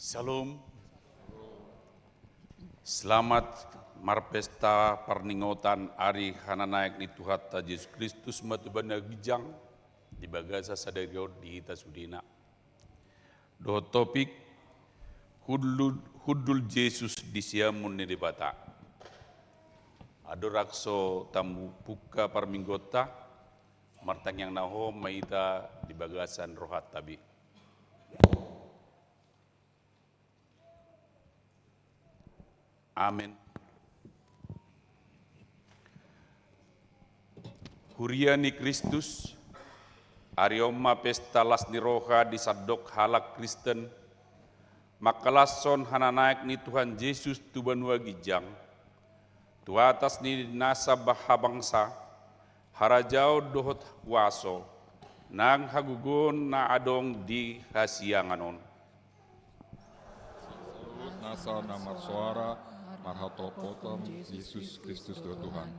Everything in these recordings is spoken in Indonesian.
Salam. Selamat marpesta parningotan Ari Hananaek ni Tuhatta Yesus Kristus matubana gijang di bagasa sadagor di hita sudina. Do topik hudul Yesus di siamun ni dibata. Adorakso tamu puka parminggota martang yang naho maita di bagasan rohat tabi. Amin. Huriani Kristus, arioma pesta las ni roha di sadok halak Kristen, makalason hananaik ni Tuhan Yesus tubanua gijang, tu atas ni nasa bahabangsa, harajau dohot waso, nang hagugon na adong di hasianganon. Nasa nama suara marhatopotam Yesus Kristus Tuhan.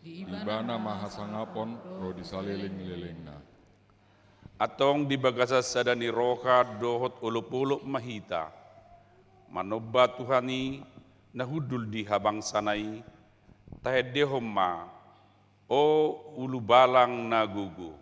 Di bana mahasangapon ro disaliling-lilingna. Atong di bagasa sadani roha dohot ulupuluk mahita. Manoba Tuhani nahudul di habang sanai. Tahedehomma o ulubalang nagugu.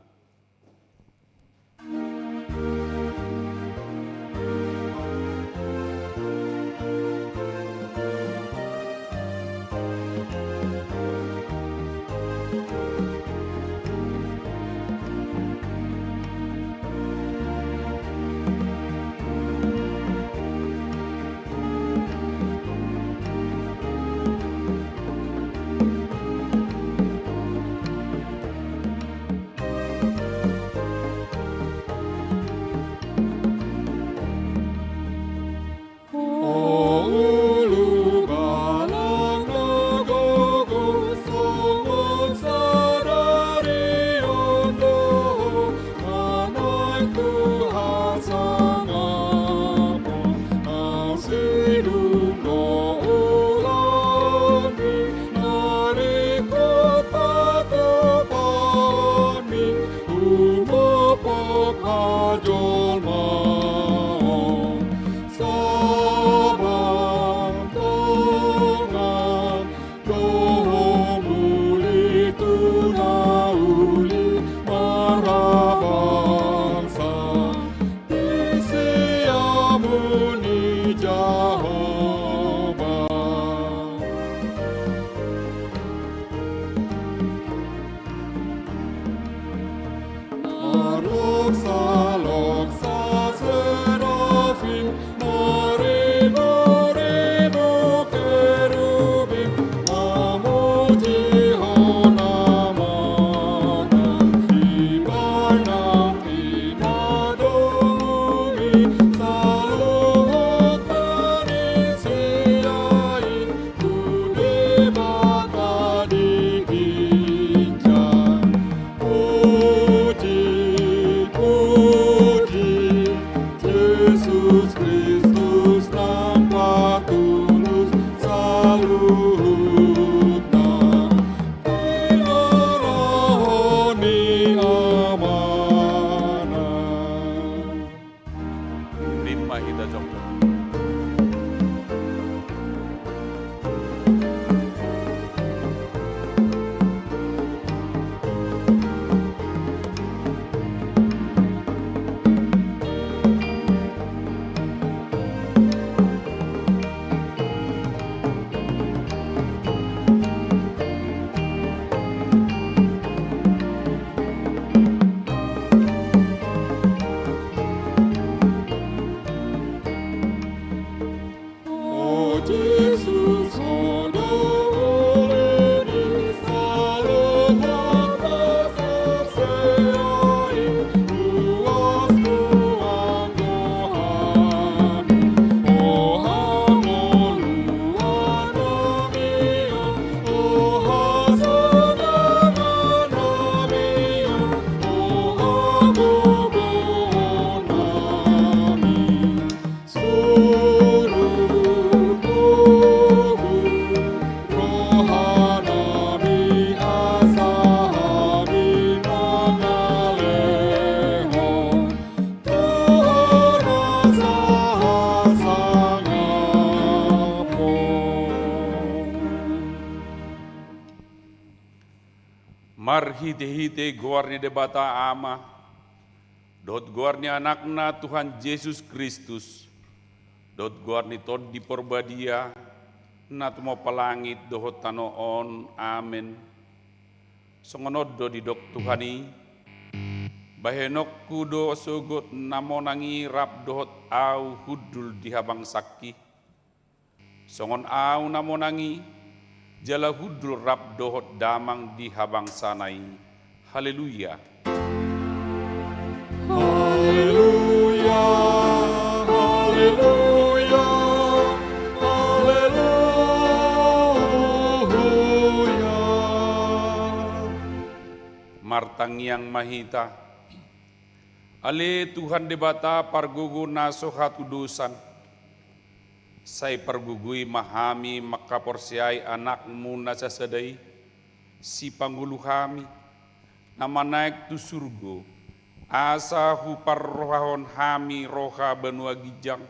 marhite-hite goarni debata ama, dot goarni anakna Tuhan Yesus Kristus, dot goarni tod di porbadia, natumo palangit dohot tanoon, amen. Songonod do di dok Tuhani, bahenok kudo sugut namonangi rap dohot au hudul di habang sakki, songon au namonangi, jala hudul rap dohot damang di habang sanai. Haleluya. Haleluya, haleluya, haleluya. Martangiang mahita, ale Tuhan debata pargugu naso hatudusan, say pargugui mahami makaporsiay anakmu nasa sadai, si panggulu kami, nama naik tu surgo, asa hupar rohahon hami roha benua gijang,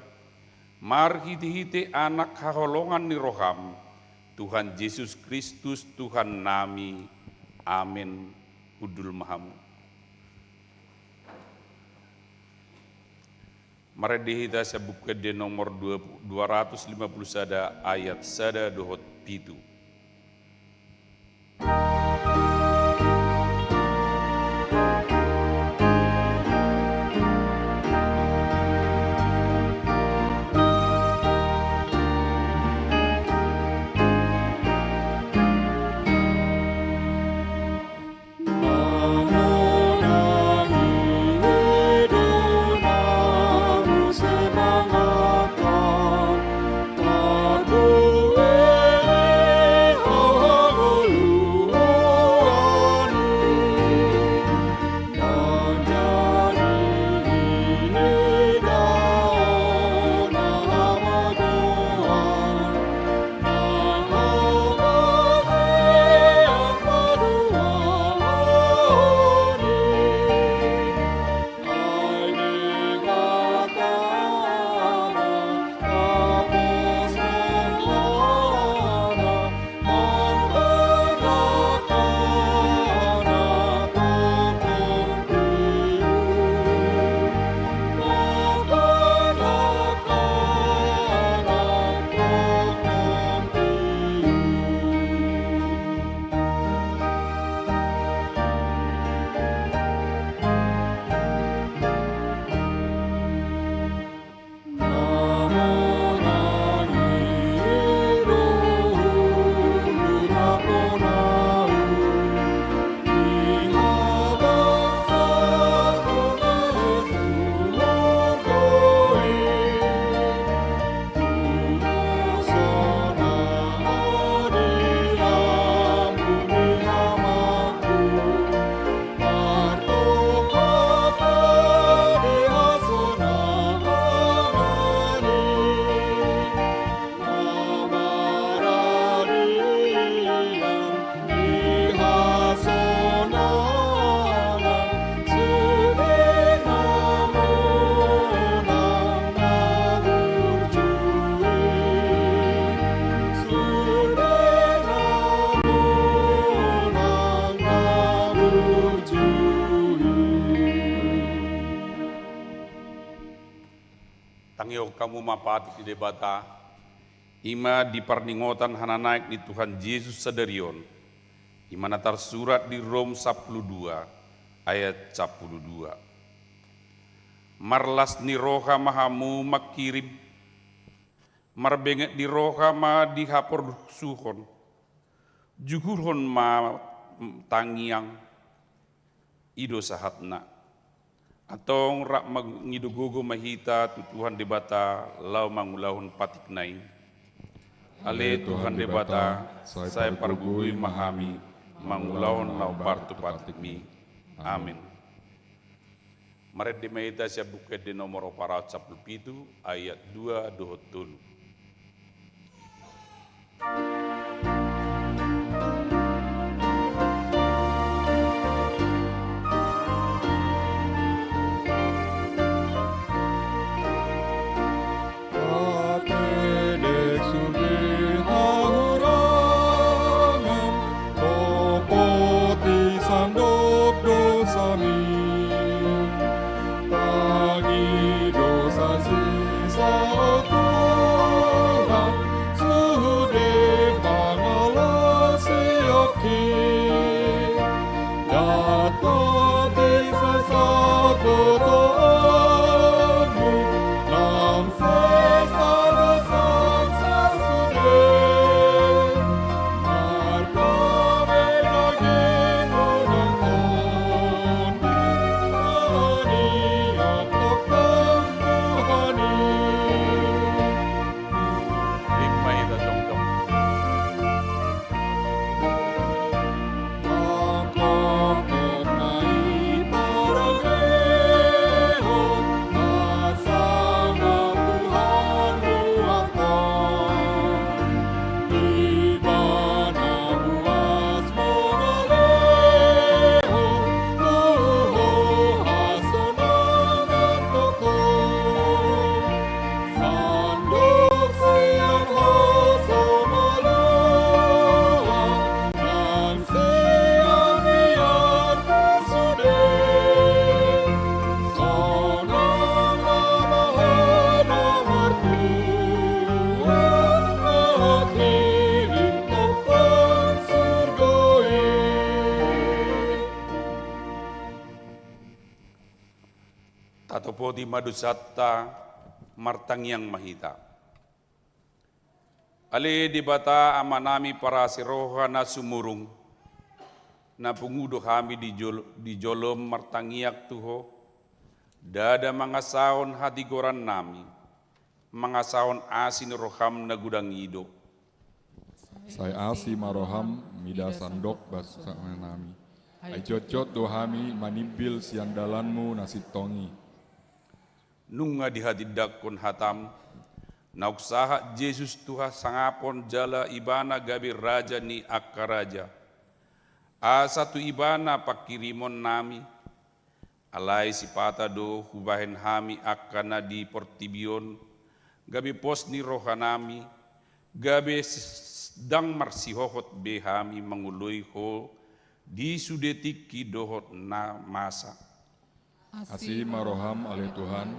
marhiti-hiti anak haholongan ni roham, Tuhan Yesus Kristus Tuhan nami, amin, hudul mahamu. Mari dihita sebuka di nomor 250 sada ayat sada dohot pitu. Tangyok kamu mapati di debata, ima di parningotan hana naik di Tuhan Yesus sadarion, imana tersurat di Rom 12 ayat 12. Marlas ni roha mahamu makirim, marbenget di roha ma dihapor suhon, juhurhon ma tangiang, ido sahatna. Atong rak mangidugugo mahita tu Tuhan debata lau mangulahun patik nain. Ale Tuhan debata saya pargui mahami mangulahun lau partu patik mi. Amin. Mari di mahita siya buka di nomor 417 ayat 2 dohot tulu. Sang di madusatta martangiang mahita. Ale di bata amanami para siroha na sumurung, na pungudo kami di jolom martangiak tuho, dada mga saon hadigoran nami, mga saon asin roham na gudang ido. Saya asi maroham mida sandok basa nami. Ai cocot dohami manibil siang dalanmu nasitongi. Nunga di hatidak kon hatam, na uksaha Jesus Tuha sangapon jala ibana gabi raja ni akkaraja. Asa tu ibana pakirimon nami, alai si pata do hubahen hami akkana di portibion, gabi pos ni rohanami, gabi dang marsihohot behami mangului ho di sudetik kidohot na masa. Asi maroham ale Tuhan,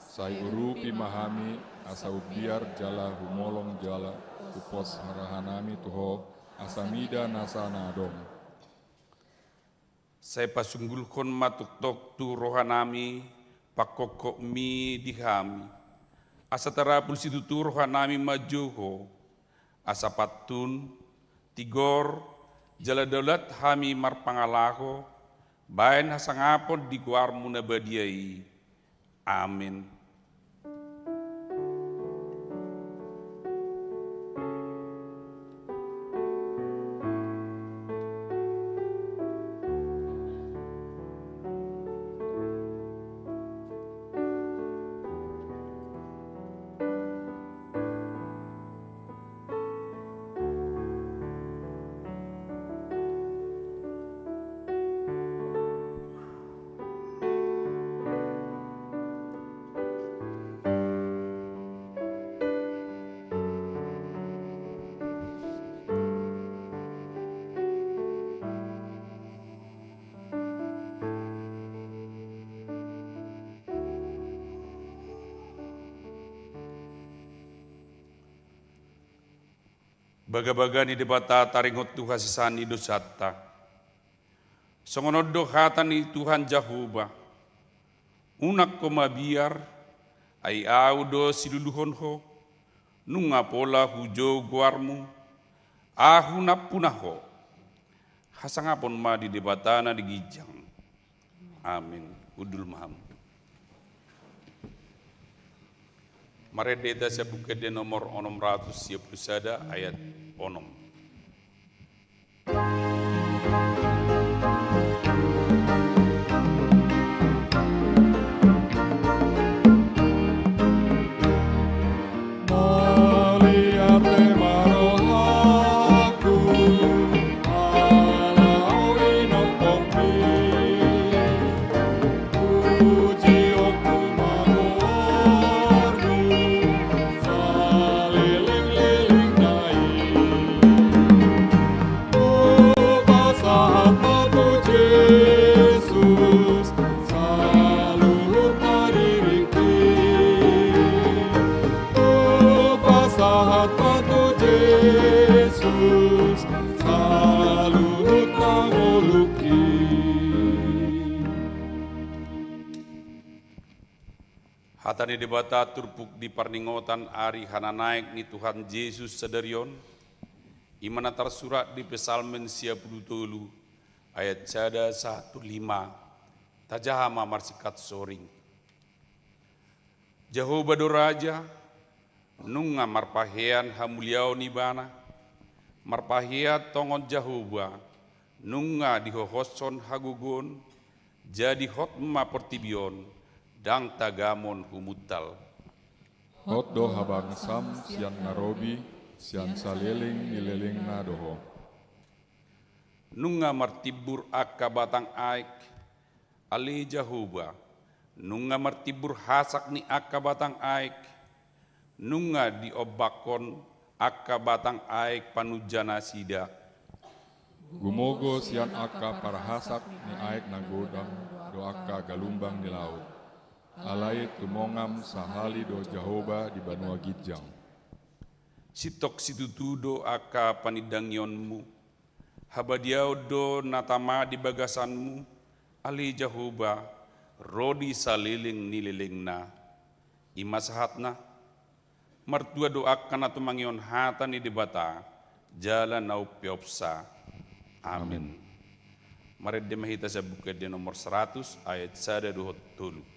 sai urupi mahami asa ubiar jala humolong jala upos harahanami tuho asamida nasana dong. Saya pasunggulkon matuktok tu rohanami pakokok mi dihami. Asa tarapul situ tu rohanami majuho. Asa patun, tigor, jala daulat hami marpangalaho, bayan hasangapon di guarmu nabadiai. Amin. Baga-baga ni debata taringot Tuhan sisani dosata. Songonodo hatan ni Tuhan Jahuba. Unak ko mabiar ay audo siluluhon ho. Nunga pola hujo guarmu. Ahu na punaho. Hasangapon ma di debatana di gijang. Amin. Udul maham. Maredeta sa bukit de nomor 600 ayat 6. Hatani debata turpuk di parningotan ari hananaik ni Tuhan Yesus sedarion, imana tersurat di Pesalmen 10 ayat 1:5, tajahama marsikat soring. Jehovah do raja, nunga marpahean hamuliau nibana, marpaheat tongon Jehovah, nunga dihohoson hagugon, jadi hotma portibion, dang tagamon humutal. Hot do habang sam sian narobi, sian saliling nililing nadoho. Nunga martibur akka batang aik, ali Jehovah, nunga martibur hasak ni akka batang aik, nunga diobakon akka batang aik panujana sida. Gumogo sian akka para hasak ni aik nagodang do akka galumbang di laut. Alai tumongam sahali do Jehovah di Banua Gijang. Sitok situtudo akka panidangyonmu, habadiao do natama di bagasanmu, ali Jehovah, rodi saliling nililingna, imasahatna, mertua doakan atau mangion hata ni debata, jalan nau piopsa. Amin. Mari demahita sa buka di nomor 100 ayat 1-2.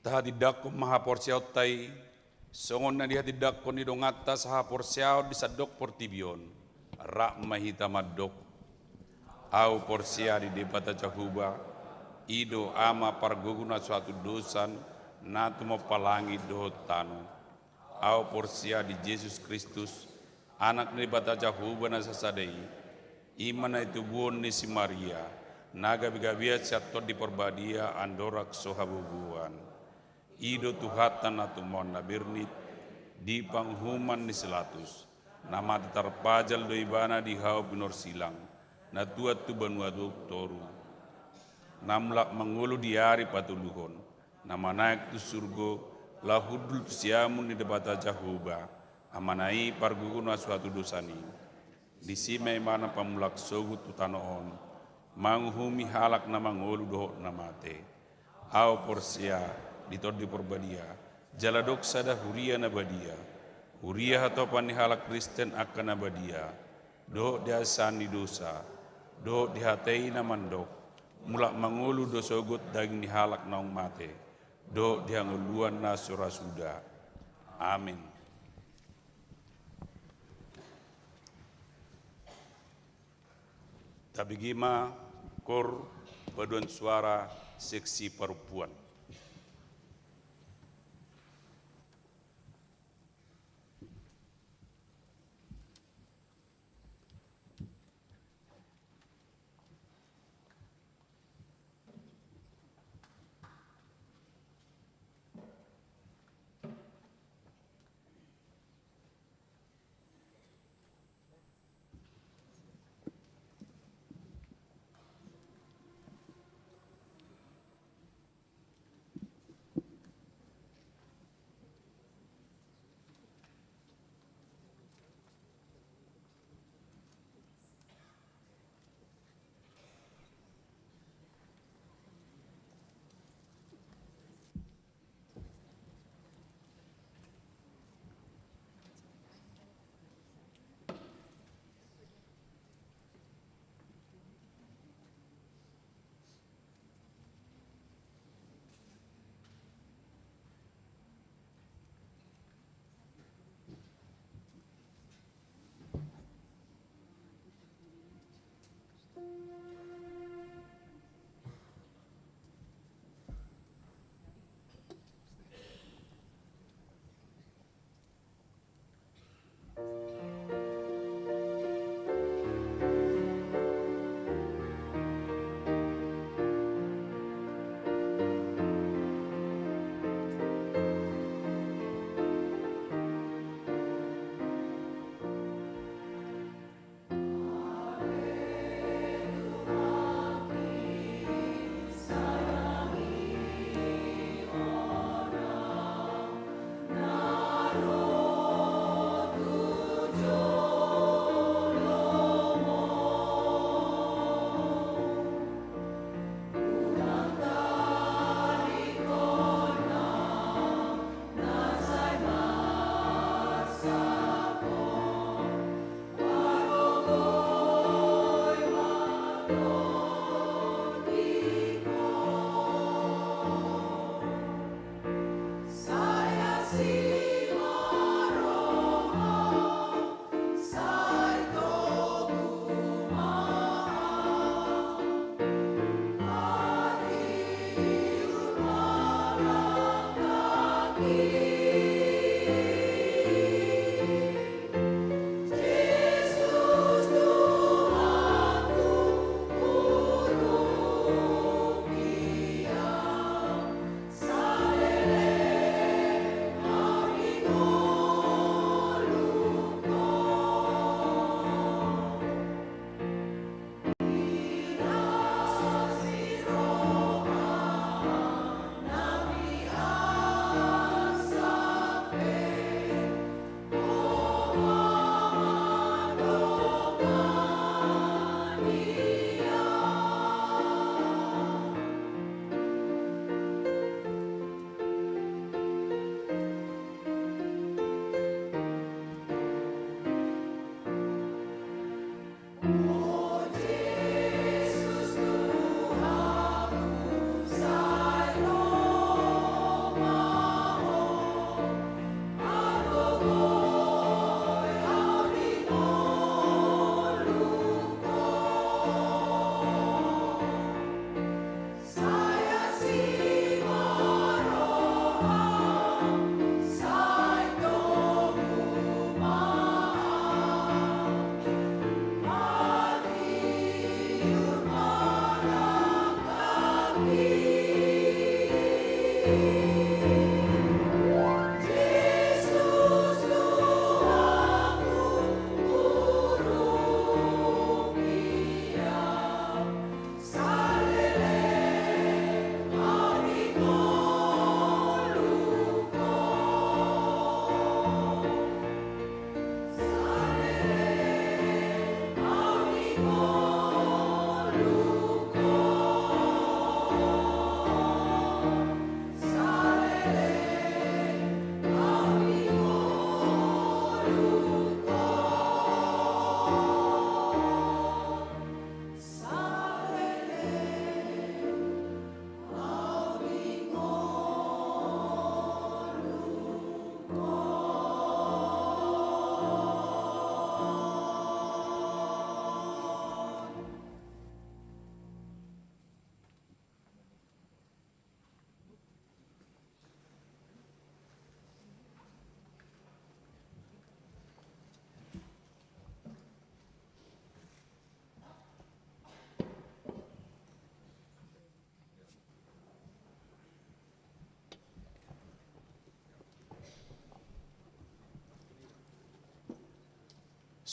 Tahadidak maha porsiaw tay, songon na dihatidak ko ni dongata saha porsiaw di sadok portibion, rak mahita madok, au porsia di debata cahuba, ido ama parguguna suatu dosan, natu palangi dohotano, au porsia di Yesus Kristus, anak ni debata cahuba na sasadai, imana itu buon ni si Maria, naga bigabiat siatot di porbadia andorak sohabubuan. Ido tuhatan atau mon nabirnit di panghuman ni selatus nama terpajal do ibana di hau binor silang na tuat tu banua doktoru namlak mangulu diari patuluhon nama naik tu surgo lahudul tu siamun di debata jahuba amanai parguguna suatu dosani di sime mana pamulak sogut tu tanoon manghumi halak na mangulu dohok namate au porsia ditor di porbadia jaladok sada huria na badia huria atau panihalak Kristen akan nabadia do diasan di dosa do dihatei na mandok mulak mangulu do sogut daging dihalak naung mate do dianguluan na surasuda. Amin. Tabigima kor paduan suara seksi perempuan.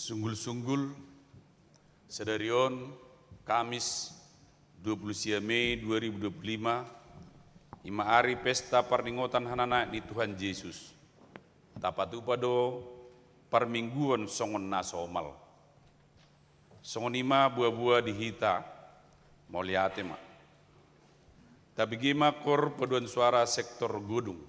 Sunggul-sunggul Sedarion Kamis 20 Mei 2025 ima hari pesta perninggotan hanana di Tuhan Yesus. Tapatu pado permingguan songon nasomal. Songon ima buah-buah dihita moliate mak. Tapi gima kor paduan suara sektor gudung.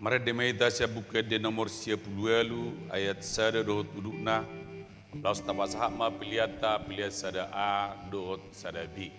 Mare demaita sia buka de nomor 10 ayat sada dohot dudukna. Laus tabasahak ma pilihat sada A dohot sada B.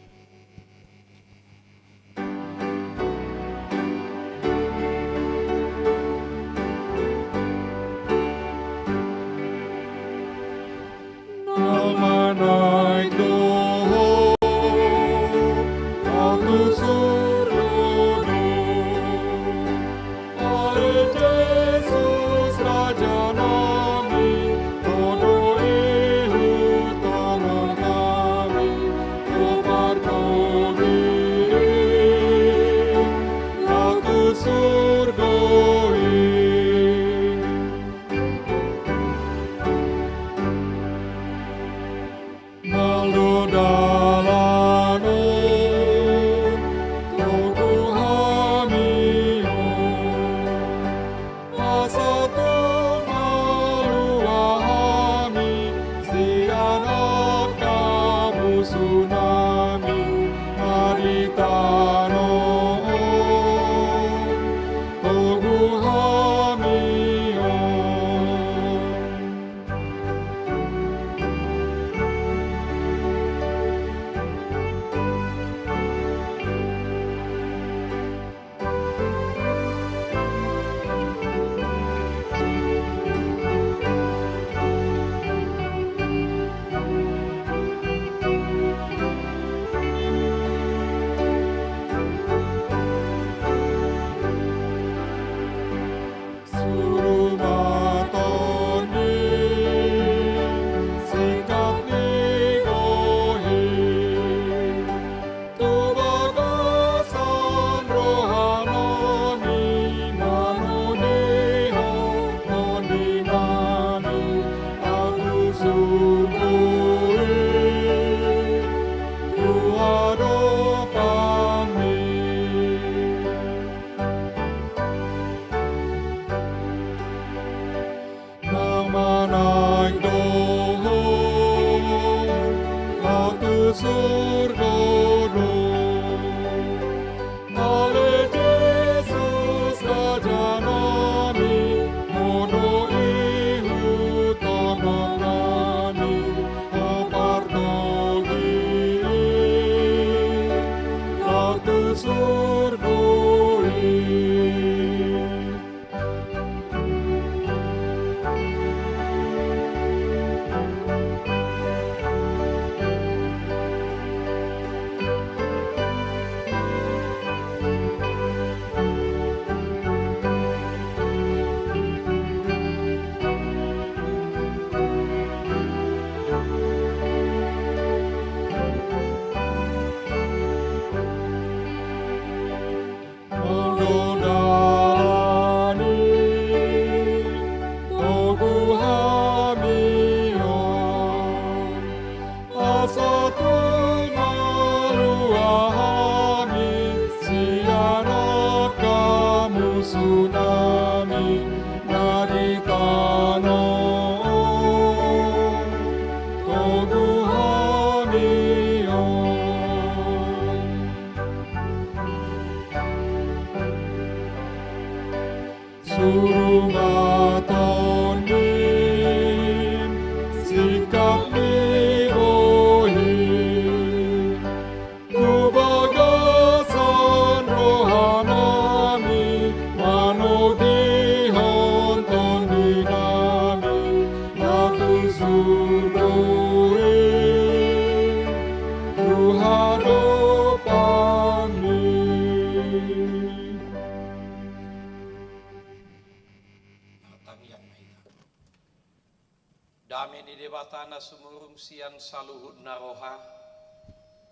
Dami di debatana sumurum sian saluhut naroha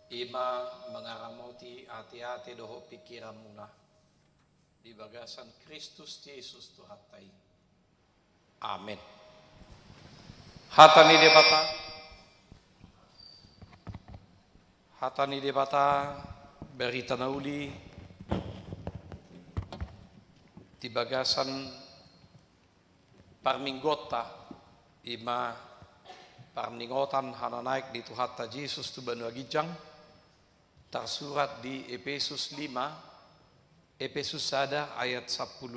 ima mengaramoti hati-hati doho pikiran muna di bagasan Kristus Yesus Tuhatai. Amin. Hatani debata berita nauli di bagasan parminggota ima parningotan hana naik di Tuhatta Yesus tu Banua Gijang tersurat di Efesus 5 Efesus sada ayat 15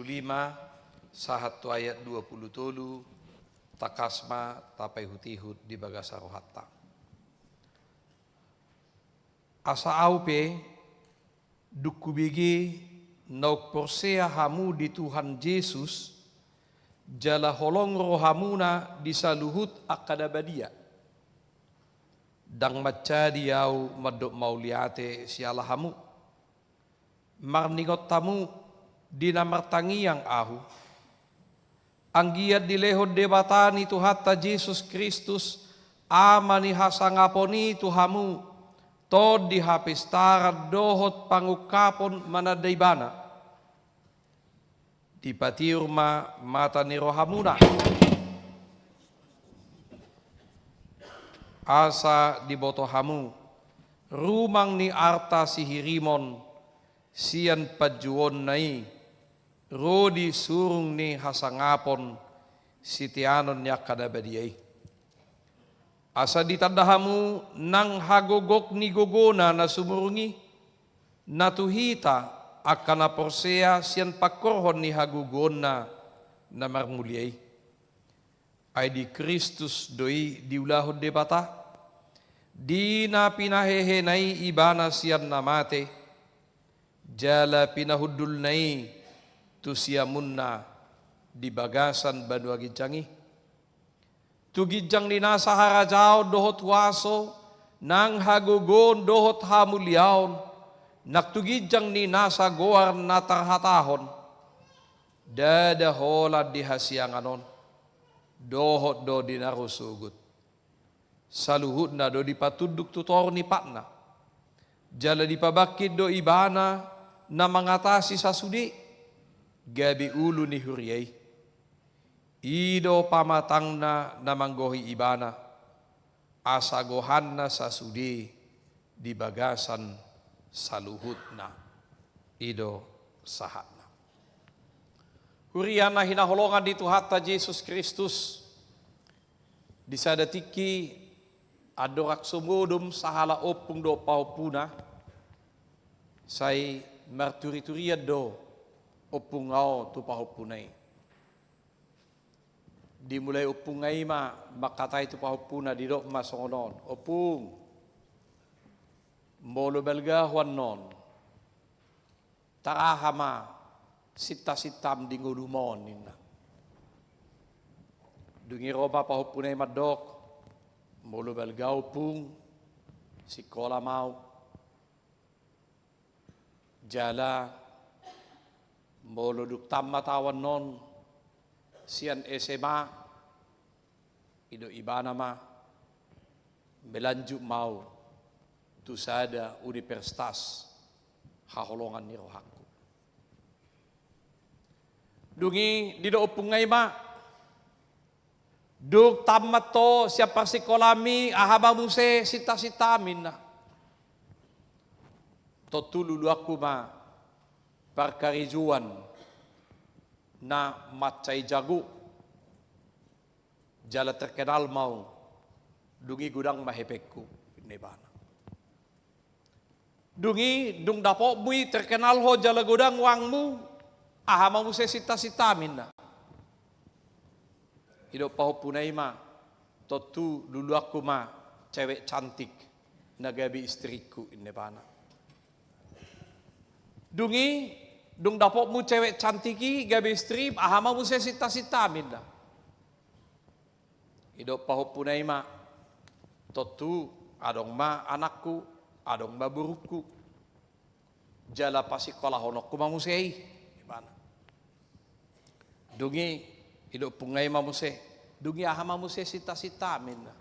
sahat tu ayat 27 takasma tapai hutihut di bagasa rohatta. Asa aupe dukubigi nauk porsea hamu di Tuhan Yesus jala holong rohamuna di saluhut akadabadia dang maca diau madok mauliate siala hamu marningot tamu di namartangi yang ahu anggiat dilehod debatani Tuhatta Yesus Kristus amani hasangaponi tuhamu tod di hapistara dohot pangukapon manadaibana di patiurma mata ni rohamuna asa di botohamu rumang ni arta sihirimon sian pajuon nai rodi surung ni hasangapon sitianon nya kadabadiai asa ditandahamu nang hagogok ni gogona na sumurungi natuhita akana porsea sian pakorhon ni hagugona na marmuliai ay di Kristus doi diulahod debata di na pinahehenay ibana sian namate jala pinahudul nai tu siamunna di bagasan banua gijangi tu gijang ni nasa harajao dohot waso nang hagugon dohot hamuliaon naktugijang ni nasa goar na tarhatahon dada hola di hasianganon dohot do di narusugut saluhut na do di patuduk tutor ni patna jala di pabakit do ibana na mengatasi sasudi gabi ulu ni huriyai ido pamatangna na manggohi ibana asagohanna sasudi di bagasan saluhutna ido sahatna huriana hinaholongan di Tuhatta Yesus Kristus disadatiki adorak sumudum sahala opung do paupuna sai marturi-turiad do opung ngau tu paupunai dimulai opung ngai ma makatai tu paupuna di dok masongonon opung molo belga non tarahama sita-sitam di ngulumon nina dungi roba pahupunay madok molo belga upung sikola mau jala molo duk tammatawan non sian SMA ido ibana ma belanjuk mau tu sada universitas haholongan ni rohaku dungi di do pungai ma duk tamat to siapa sikolami ahaba muse sita-sitamin na to tululu aku ma perkarijuan na macai jago jala terkenal mau dungi gudang mahepekku nebana dungi dung dapo mui terkenal ho jala godang wangmu ahama muse sita-sitamin na hidup paho punai ma totu dulu aku ma cewek cantik nagabi istriku inebana dungi dung dapo mu cewek cantiki gabi istri ahama muse sita-sitamin na hidup paho punai ma totu adong ma anakku adong baburuku jala pasikola honok kumamusei ibana dungi hidup pungai mamuse dungi aha mamuse sita-sita minna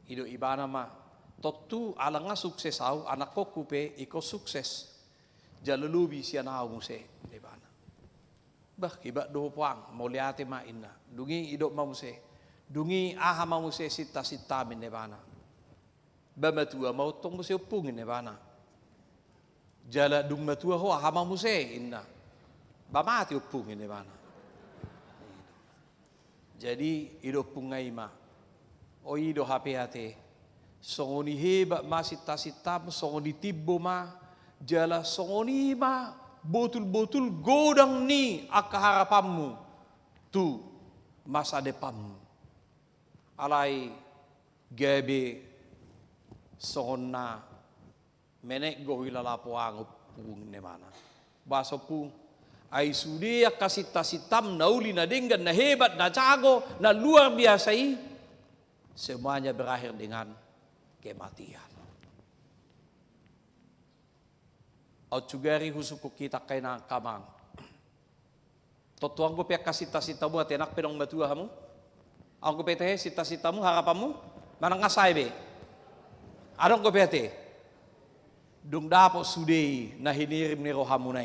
hidup ibana ma totu alanga sukses au anak ko kupe iko sukses jala lubi siya na muse ibana bah iba do puang moliate ma inna dungi hidup mamuse dungi aha mamuse sita-sita min ibana bamatua mau tong muse upungin bana jala dung matua ho hama muse inna bamati upungin bana jadi ido pungai ma o ido hati-hati songoni heba masita sitam songoni tibbo ma jala songoni ma betul-betul godang ni akaharapanmu tu masa depanmu. Alai gabe sona menek gohi lalapo angup pung ne mana. Baso pu ay sudia kasita-sitam na uli na dinggan na hebat na jago na luar biasa semuanya berakhir dengan kematian. Au cugari husuku kita kay na kamang. Totuang ko pia kasita-sita mo at enak pinong matua mo. Ang ko pete sita-sita mo harapan mo manang ngasay be. Anong ko pete? Dung dapo sudei na hinirim ni rohamu na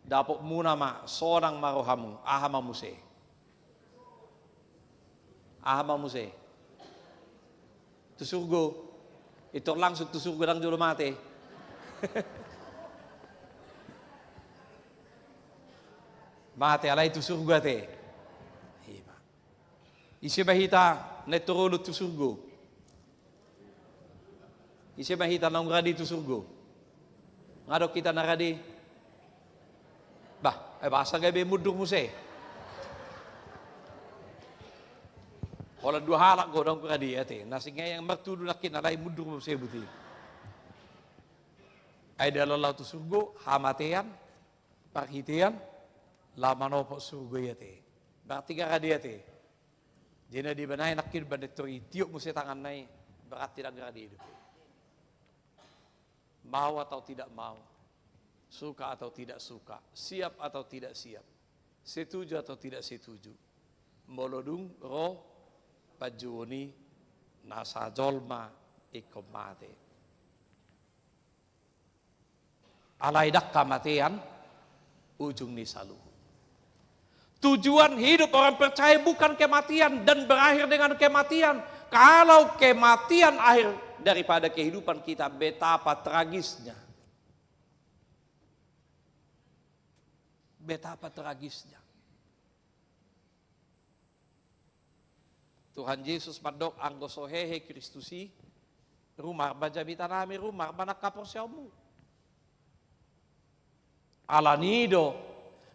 Dapo muna sonang marohamu ahama mo se. Ahama mo se. Tusurgo. Ito langsung tusurgo ng julo mate. Mate alay tusurgo ate. Isi bahita neturulot tusurgo. Isi bahita nang radi tusurgo. Ngado kita naradi. Bah, basa gabi mudur mo se. Wala dua halak go dong radi ate. Nasi ngayang magtudo na kinalay mudur mo se buti. Ay dalalaw tusurgo, hamatean, parhitian, lamano po surgo yate. Berarti ka radi ate. Jena di banay nakir ba nito itiyo mo sa tangan na berarti tidak radi hidup. Mau atau tidak mau, suka atau tidak suka, siap atau tidak siap, setuju atau tidak setuju, molodung roh pajuni nasa jolma ikomate. Alaidak kematian ujung ni saluh. Tujuan hidup orang percaya bukan kematian dan berakhir dengan kematian. Kalau kematian akhir daripada kehidupan kita, betapa tragisnya. Betapa tragisnya. Tuhan Yesus madok anggo sohehe Kristusi rumah bajabita nami rumah banak kaporsyamu. Alanido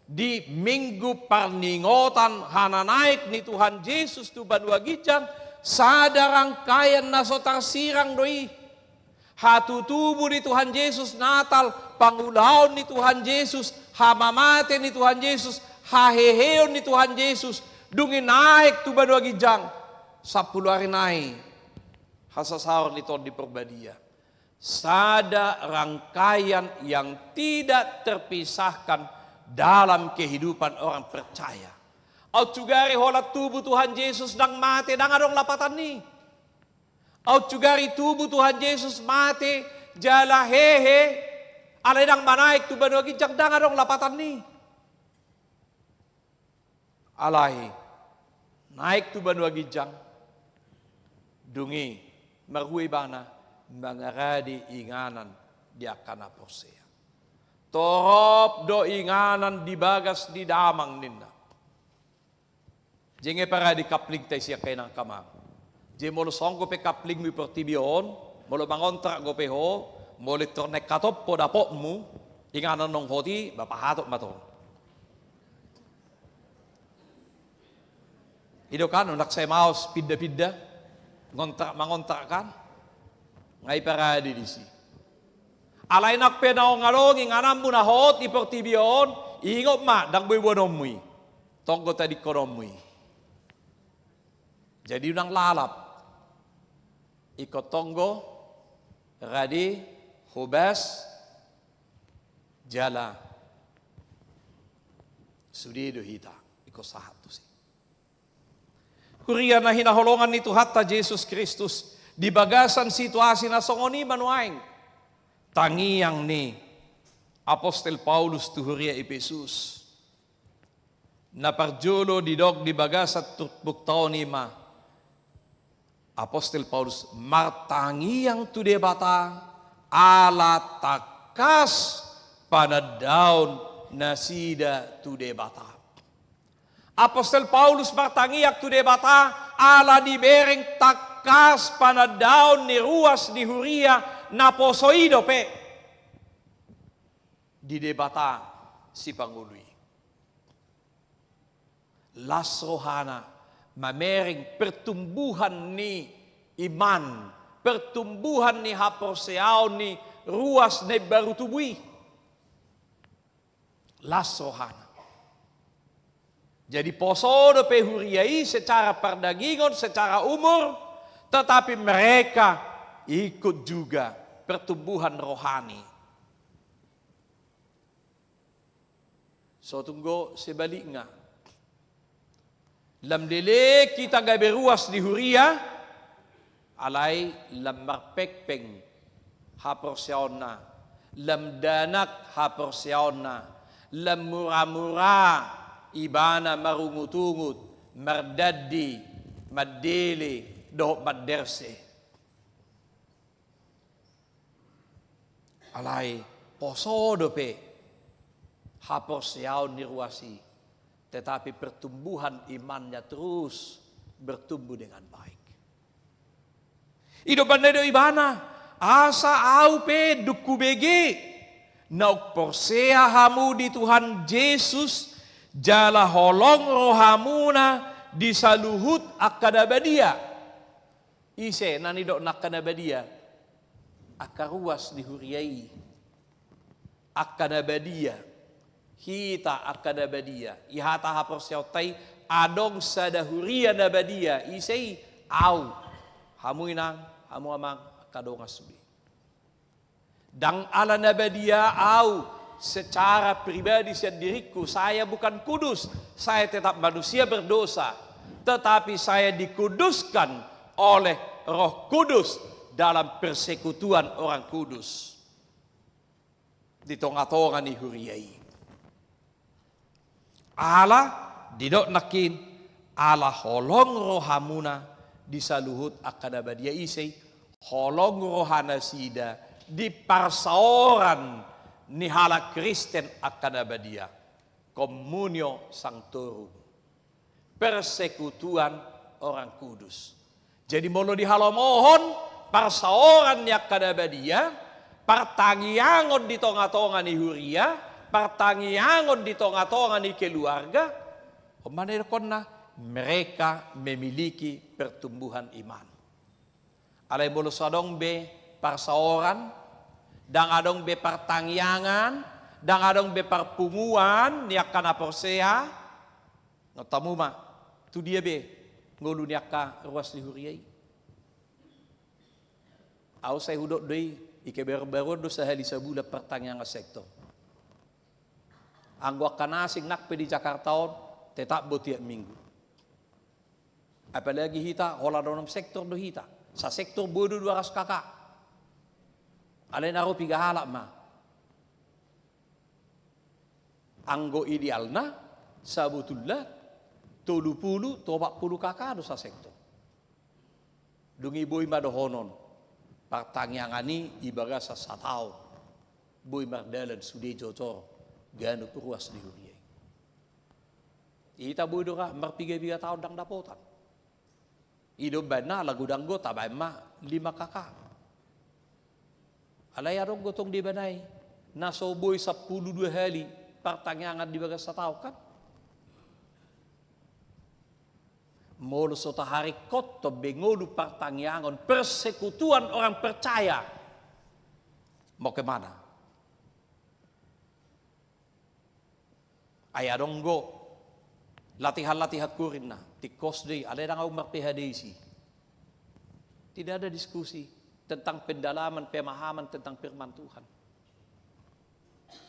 di minggu parningotan hana naik ni Tuhan Yesus tu banua gijang sadarang kayan nasotar sirang doi hatu tubuh ni Tuhan Yesus Natal pangulaon ni Tuhan Yesus hamamate ni Tuhan Yesus haheheon ni Tuhan Yesus dungin naik tu banua gijang 10 hari naik hasasawar ni ton di perbadia. Sada rangkaian yang tidak terpisahkan dalam kehidupan orang percaya. Au cugari holat tubuh Tuhan Yesus dang mate dang adong lapatan ni. Au cugari tubuh Tuhan Yesus mate jala hehe alay dang manaik tu banua gijang dang adong lapatan ni. Alay naik tu banua gijang dungi marhui bana mangaradi inganan di akana porsea. Torop do inganan di bagas di damang ninna. Jenge para di kapling tay siya kay ng kamang. Je molo songgo pe kapling mi pertibion, molo mangontra go pe ho, molo tornek katop po dapo mu, inganan nong hoti bapahatok maton. Ido kan unak say maos pidda-pidda, mangontra kan. Ngay paradi di si. Alay nakpenaw ngalong inganam mo na hot iportibion, ingop ma dang buibonom mo. Tonggo tadi konom mo. Jadi unang lalap. Iko tonggo radi hubas jala. Sudido hita. Iko sahat to si. Kuriya na hinaholongan ni Tuhan ta Jesus Kristus di bagasan situasi na songoni manuaing tangiyang ni Apostel Paulus tuhuria Epesus na parjulo di dog di bagasat tutbuktaw ni ma Apostel Paulus martangiyang tu debata ala takas pada daun nasida tu debata. Apostel Paulus martangiyak tu debata ala di bereng takas pada daun ni ruas di huria na posoido pe. di debata si Pangului. Las rohana mamering pertumbuhan ni iman, pertumbuhan ni haporseao ni ruas ni baru tubui. Las rohana. Jadi posodo pehuriai secara perdagingan, secara umur, tetapi mereka ikut juga pertumbuhan rohani. So tunggu sebaliknya. Lam dele kita gabe ruas di huria, alai lam marpekpeng haporsiaona, lam danak haporsiaona, lam murah-murah ibana marungut-ungut, mardaddi, maddele, doh madderse. Alai posodo pe haporsiaon niruasi. Tetapi pertumbuhan imannya terus bertumbuh dengan baik. Ido bandedo ibana, asa au pe duku bege, nauk porsea hamu di Tuhan Yesus, jala holong rohamuna di saluhut akadabadia. Ise nani dok nakadabadia, akaruas di huriai, akadabadia. Hita akadabadia, ihata haporsiautai adong sadahuria nabadia, isei au hamu inang hamu amang kadong asubi. Dang ala nabadia au secara pribadi diriku, saya bukan kudus, saya tetap manusia berdosa, tetapi saya dikuduskan oleh Roh Kudus dalam persekutuan orang kudus. Di tonga-tonga ni huriai. Allah didok nakin Allah holong rohamuna di saluhut akadabadia isei holong rohana sida di parsaoran ni hala Kristen akadabadia komunio sanctorum persekutuan orang kudus. Jadi molo di halo mohon parsaoran ni akadabadia partangiangon di tonga-tonga ni huria partangiangon di tonga-tonga ni keluarga, kona mereka memiliki pertumbuhan iman. Alai bolo sadong be parsaoran, dang adong be partangiangan, dang adong be parpunguan niakana porsea, notamuma tu dia be ngolu niaka ruas lihuriai. Au saya hudok doi ike berbaro do sahali sabula pertangiangan sektor. Anggo akan asing nakpe di Jakarta tetap tiap minggu. Apalagi hita hola dalam sektor do hita. Sa sektor bodo 200 kakak. Alai naro piga halak ma. Anggo idealna sabutullah 30 to 40 kakak do sa sektor. Dungi boy madohonon. Pertanyaangani ibaga sa satao. Boy mardalan sude jocor. Gano peruas di huriai. Ita bodo ka marpiga-piga tahun dang dapotan. Ido bana lagu danggo tabay ma 5 kakak. Alay arong gotong di banay. Nasoboy 12 hali pertanyangan di bagas sa tao kan. Molo so tahari kotto bengolu pertanyangan persekutuan orang percaya. Mau kemana? Ayadonggo latihan-latihan kurin na tikos day alay na nga umarpihadesi. Tidak ada diskusi tentang pendalaman pemahaman tentang firman Tuhan.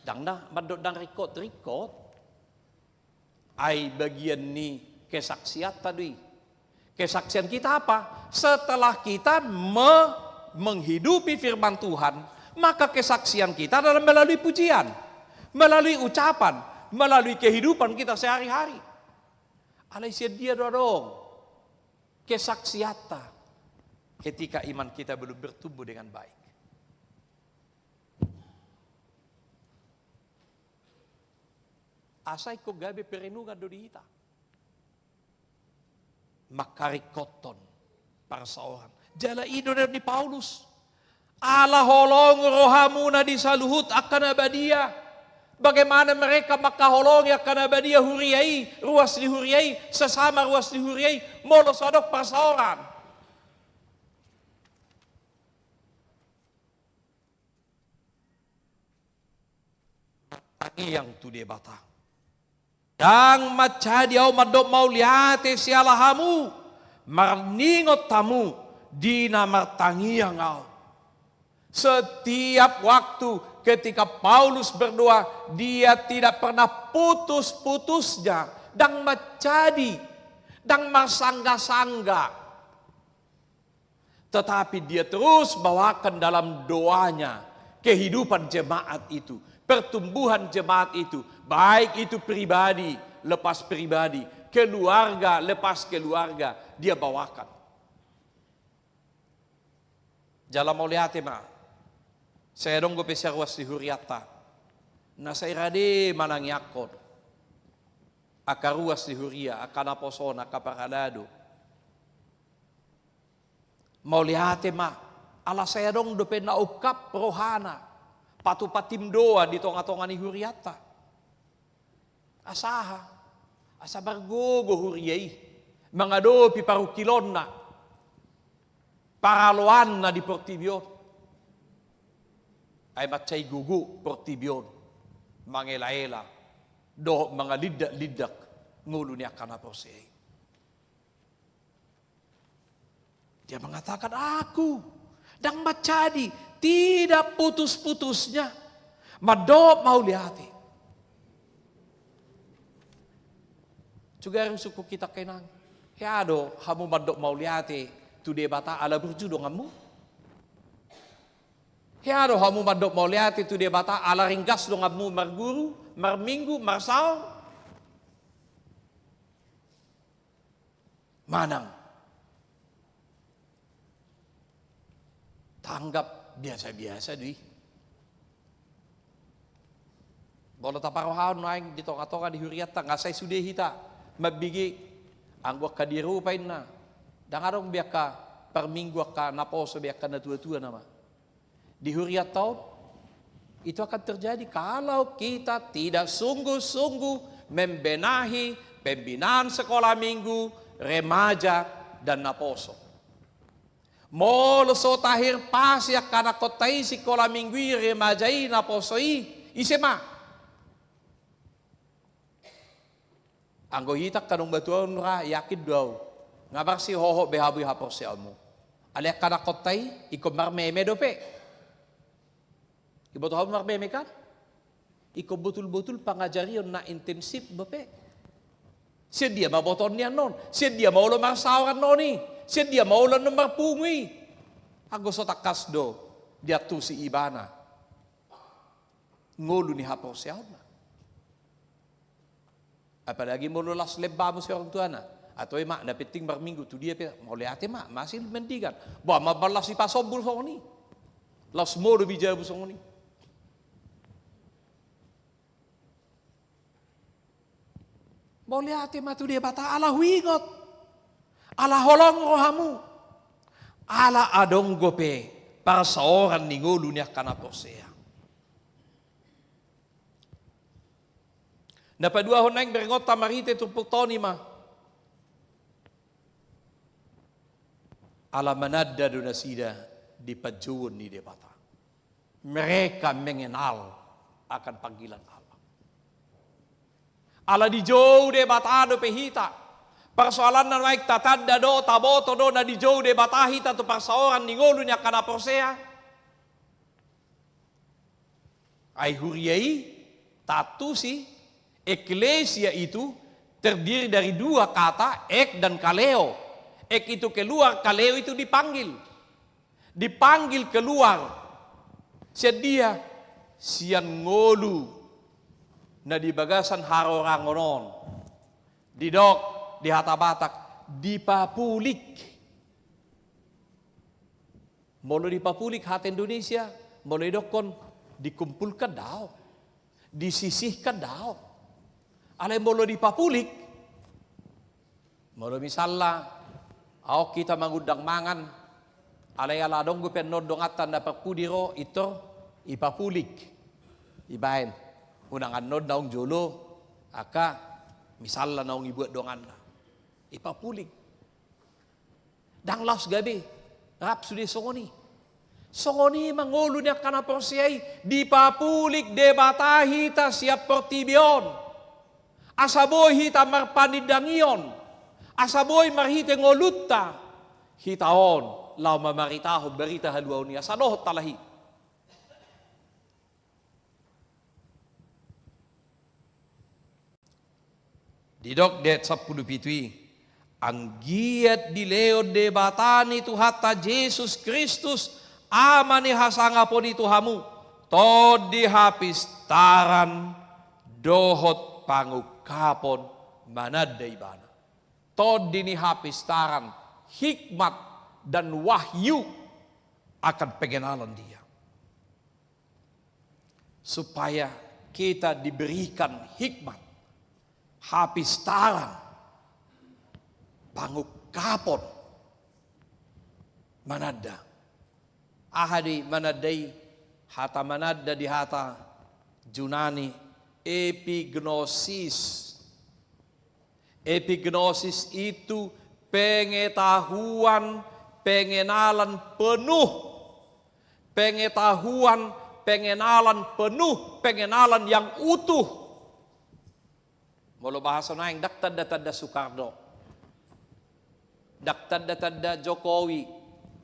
Dang na madodang rikot ay bagian ni kesaksian tadi. Kesaksian kita apa? Setelah kita menghidupi firman Tuhan, maka kesaksian kita adalah melalui pujian, melalui ucapan, melalui kehidupan kita sehari-hari. Alai dia dong kesaksiata ketika iman kita belum bertumbuh dengan baik. Asai ko gabe perenungan do di hita. Makarikoton para seorang. Jala ido ni Paulus. Allah holong rohamuna di saluhut akan abadia. Bagaimana mereka makaholong ya kanabadia huriyai, ruas di huriyai, sesama ruas di huriyai, molo sodok persoalan. Tangi yang tu dia bata. Dang macadi au madop mau liate sialahamu, marningot tamu, dina martangi yang au. Setiap waktu ketika Paulus berdoa, dia tidak pernah putus-putusnya. Dan macadi, dan masangga-sangga. Tetapi dia terus bawakan dalam doanya kehidupan jemaat itu. Pertumbuhan jemaat itu. Baik itu pribadi, lepas pribadi. Keluarga, lepas keluarga. Dia bawakan. Jalan mau lihat ma. Saya dong gope ruas di huriata. Na sa irade manang yakod. Aka ruas di huria, aka naposona, aka paradado. Mau lihat ma. Ala saya dong dope na ukap rohana. Patu patim doa di tonga-tonga ni huriata. Asaha. Asa bargogo huriai. Mangadopi parukilon na. Paraloan na di Portibion. Ay matchay gugu Portibion. Mangela-ela. Do mga lidak-lidak. Ngulo niya ka na po siya. Dia mengatakan aku. Dang macadi. Tidak putus-putusnya. Madop mau lihati. Juga yang suku kita kenang. Hiado, hamu madop mau lihati. Tude bata ala berjudong kamu. Hiado, hamu madop mau lihati. Tude bata ala ringgas dong kamu marguru, marminggu, marsao. Manang. Tanggap biasa-biasa di. Bola taparohan naing di tonga-tonga di huriata ngasay sudah hita mabigi anggo kadirupain na. Dangarong biak ka per minggu ka naposo biak ka na tua-tua nama. Di huriata itu akan terjadi kalau kita tidak sungguh-sungguh membenahi pembinaan sekolah minggu, remaja dan naposo. Molo so tahir pas ya kana kotai sekolah minggu remajai naposoi isema. Anggo hitak kanong batuan ra yakin daw. Ngabar si hoho behabu hapor si amu. Ale kana kotai iko marmeme dope. Ibo to marmeme kan? Iko betul-betul pangajarion na intensif dope. Sedia maboton niya non. Sedia maulo marsawaran noni. Sedia maulo na marpungwi. Anggo so takas do. Dia tu si ibana. Ngulu ni hapor si amu. Apalagi mululas lebam si orang tua na. Atau emak dapat ting minggu tu dia mau lihat emak masih mendigan. Bawa mabalas si pasobul song ni. Las mulu bijabu song ni. Mau lihat emak tu dia bata ala huingot. Ala holong rohamu. Ala adong gope. Para seorang ningulu niya kanapos Dapat dua honeng beringot tamarite tupuk toni ma. Ala manadda donasida di pajuun ni debata. Mereka mengenal akan panggilan Allah. Ala di jauh debata do pehita. Persoalan na naik tatanda do taboto do na di jauh debata hita tu persoalan ningolu nya kana posea. Ai huriai tatu si Eklesia itu terdiri dari dua kata, ek dan kaleo. Ek itu keluar, kaleo itu dipanggil. Dipanggil keluar. Sedia sian ngolu na di bagasan harorangonon. Di dok, di hatabatak, di papulik. Molo di papulik hati Indonesia, molo dokon dikumpulkan daw. Disisihkan daw. Alay molo di papulik, molo misalnya, ako kita mangundang mangan, alay aladong gupen nodong atan na pagpudiro, ito, ipapulik, ibahin. Unang anod naong jolo, aka misal na naong ibuat dongan na. Ipapulig. Dang laos gabi, rap sudi songoni. Songoni mangulo niya kanaporsiyay, di papulig debata hita siap pertibion. Asaboy hita marpanidangion. Asaboy marhite ngolutta. Hitaon, lau mamaritahon berita haluaw niya. Sanohot talahi. Didok det 10 pitui. Ang giat di leod de batani tuhata Jesus Kristus ama ni hasanga po ni Tuhamu. Tod di hapistaran dohot pangukapon manad da ibana. Tod di ni hapistaran hikmat dan wahyu akan pengenalan dia. Supaya kita diberikan hikmat, hapistaran, pangukapon, manada. Ahadi manadai, hata manada di hata Junani, epignosis. Epignosis itu pengetahuan, pengenalan penuh. Pengetahuan, pengenalan penuh, pengenalan yang utuh. Mula bahasa na yung daktad-datada Sukarno, daktad-datada Jokowi,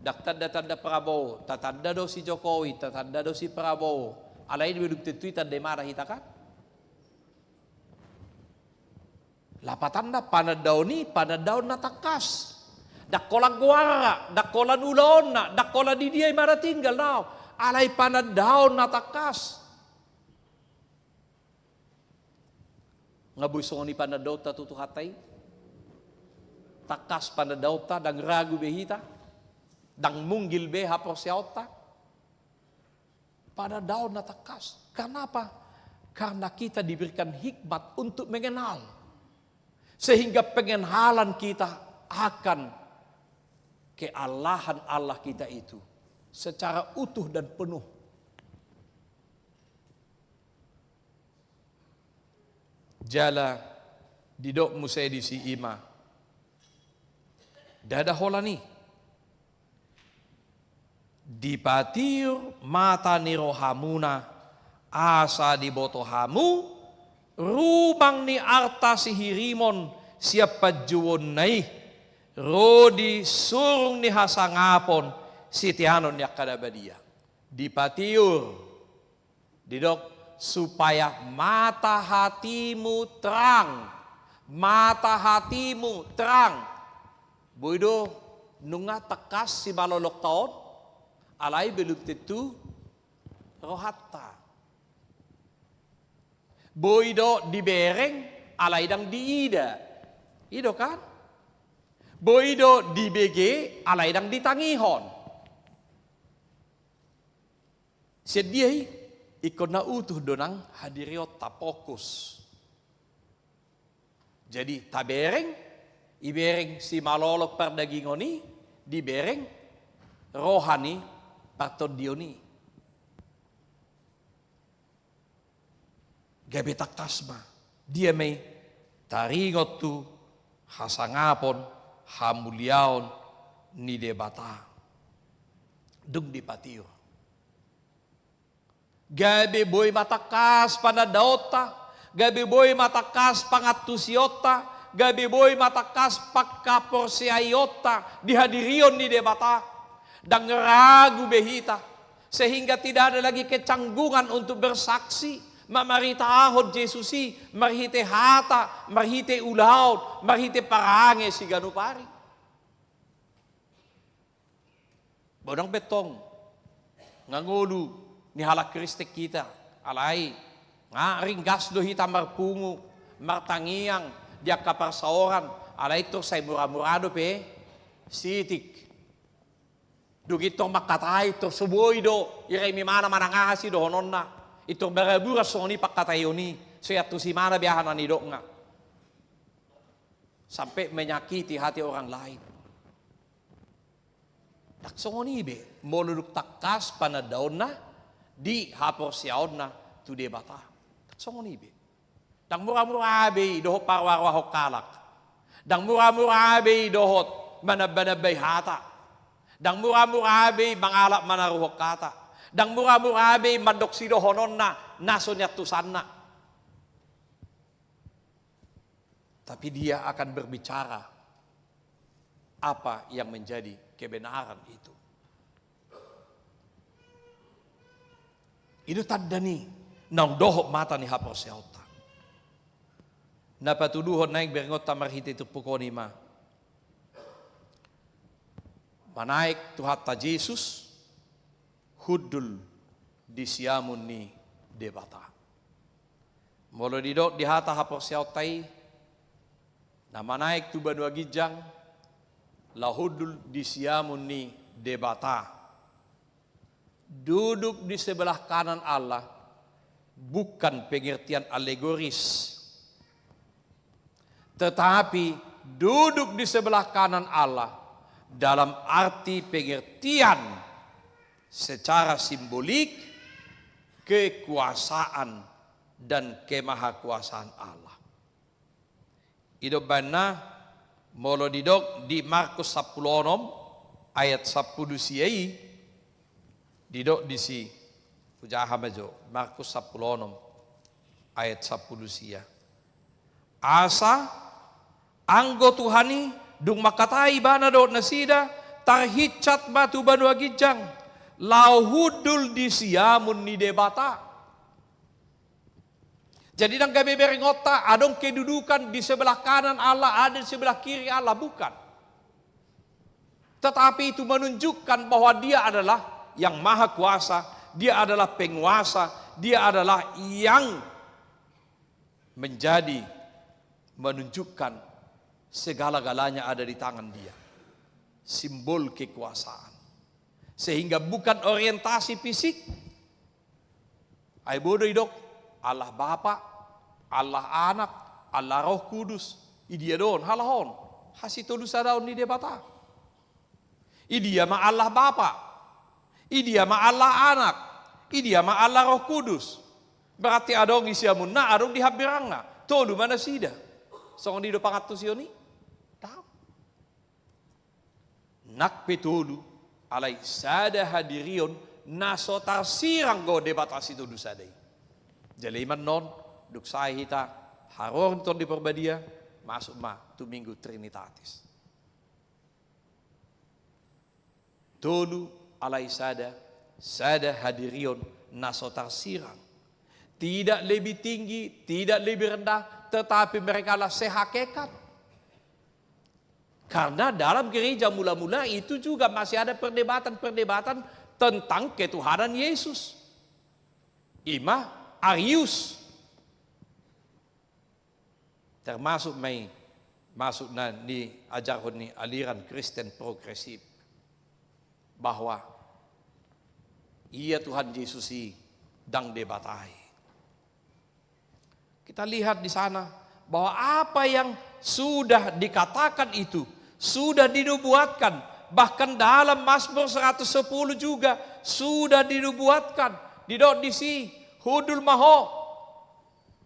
daktad-datada Prabowo, tatanda daw si Jokowi, tatanda daw si Prabowo. Alay di bidugtituitan de marah hita kan? Lapatanda panadaw ni, panadaw na takas. Dakola guara, dakola nulon na, dakola di dia maratinggal now. Alay panadaw na takas. Ngabuy songo ni panadaw ta tutuhatay. Takas panadaw ta, dang ragu behita. Dang munggil be haposyaw ta. Panadaw na takas. Kenapa? Karena kita diberikan hikmat untuk mengenal. Sehingga pengenalan kita akan kealahan Allah kita itu secara utuh dan penuh. Jala didok musai di si ima. Dada holani. Dipatir mata ni rohamuna asa di botohamu rubang ni arta si hirimon siapa juwon nai rodi surung ni hasangapon si tianon ni akadabadia dipatiur didok supaya mata hatimu terang boido nunga tekas si balolok taon alai belum tentu rohatta boido dibereng alai dang diida ido kan boido di BG alai dang ditangihon sediai ikon na utuh donang hadiriot tapokus jadi tabereng ibereng si malolok perdagingoni dibereng rohani patod dioni gabe takasma dia may taringot tu hasangapon hamuliaon ni debata dung dipatio gabe boy matakas panadaota gabe boy matakas pangatusiota gabe boy matakas pagkaporsiayota dihadirion ni debata dan ragu behita sehingga tidak ada lagi kecanggungan untuk bersaksi mamaritahod Jesusi, marhite hata, marhite ulaw, marhite parange si ganupari. Bodang betong, ngangulu, ni halak kristik kita, alay, nga ringgas do hita marpungu, martangiang, dia kaparsaoran, alay ito say muramurado pe, sitik. Dugito makatay, ito suboy do, iray mimana manangasi do honon na. Ito baraburas so ni pakatayo ni saya tu si mana biyahan ni dok nga sampai menyakiti hati orang lain. Daksong ni be moluluk takas panadaon na di haporsiaon na tu debata. Songonibe. Dang mura-murabe dohot parwarwahok kalak. Dang mura-murabe dohot manab-manabay hata. Dang mura-murabe mangalap manaruhok kata. Dang mura-murabe madoksido honon na nasonyatusan na. Tapi dia akan berbicara apa yang menjadi kebenaran itu. Itu tanda ni nang dohok mata ni hapor seota. Napatuduhon naik beringot tamarhiti itu pukoni ma. Manaik Tuhan ta Jesus hudul di siamun ni debata. Molo didok di hata hapor seotai na manaik tu banua gijang lahudul di siamun ni debata. Duduk di sebelah kanan Allah bukan pengertian alegoris, tetapi duduk di sebelah kanan Allah dalam arti pengertian secara simbolik kekuasaan dan kemahakuasaan Allah. Ido bana molo didok di Markus 10 ayat 10 siai didok di si pujaha majo Markus 10 ayat 10 sia. Asa anggo Tuhani dung makatai bana do nasida tarhicat batu banua gijang lauhudul di siamun ni debata. Jadi nang gabe beringota adong kedudukan di sebelah kanan Allah, ada di sebelah kiri Allah, bukan. Tetapi itu menunjukkan bahwa dia adalah yang maha kuasa, dia adalah penguasa, dia adalah yang menunjukkan segala-galanya ada di tangan dia. Simbol kekuasaan. Sehingga bukan orientasi fisik. Ay bodoh dok, Allah Bapa, Allah Anak, Allah Roh Kudus. Idia don halahon. Hasito lusa daun ni debata. Idia ma Allah Bapa. Idia ma Allah Anak. Idia ma Allah Roh Kudus. Berarti adong isiamun na adong dihabiranga. Tolu mana sida. Song di do pangatu sioni. Tahu. Nak petolu alai sada hadirion nasotar sirang go debatasi tu dusadai. Jaliman non duk sai hita haron ton di perbadia masuk ma tu minggu Trinitatis. Tolu alai sada hadirion nasotar sirang. Tidak lebih tinggi, tidak lebih rendah, tetapi mereka lah sehakikat. Karena dalam gereja mula-mula itu juga masih ada perdebatan-perdebatan tentang ketuhanan Yesus. Ima Arius. Termasuk masuk di ajaran ni aliran Kristen progresif. Bahwa ia Tuhan Yesus dang debatai. Kita lihat di sana bahwa apa yang sudah dikatakan itu sudah dinubuatkan, bahkan dalam Mazmur 110 juga sudah dinubuatkan. Di si hudul maho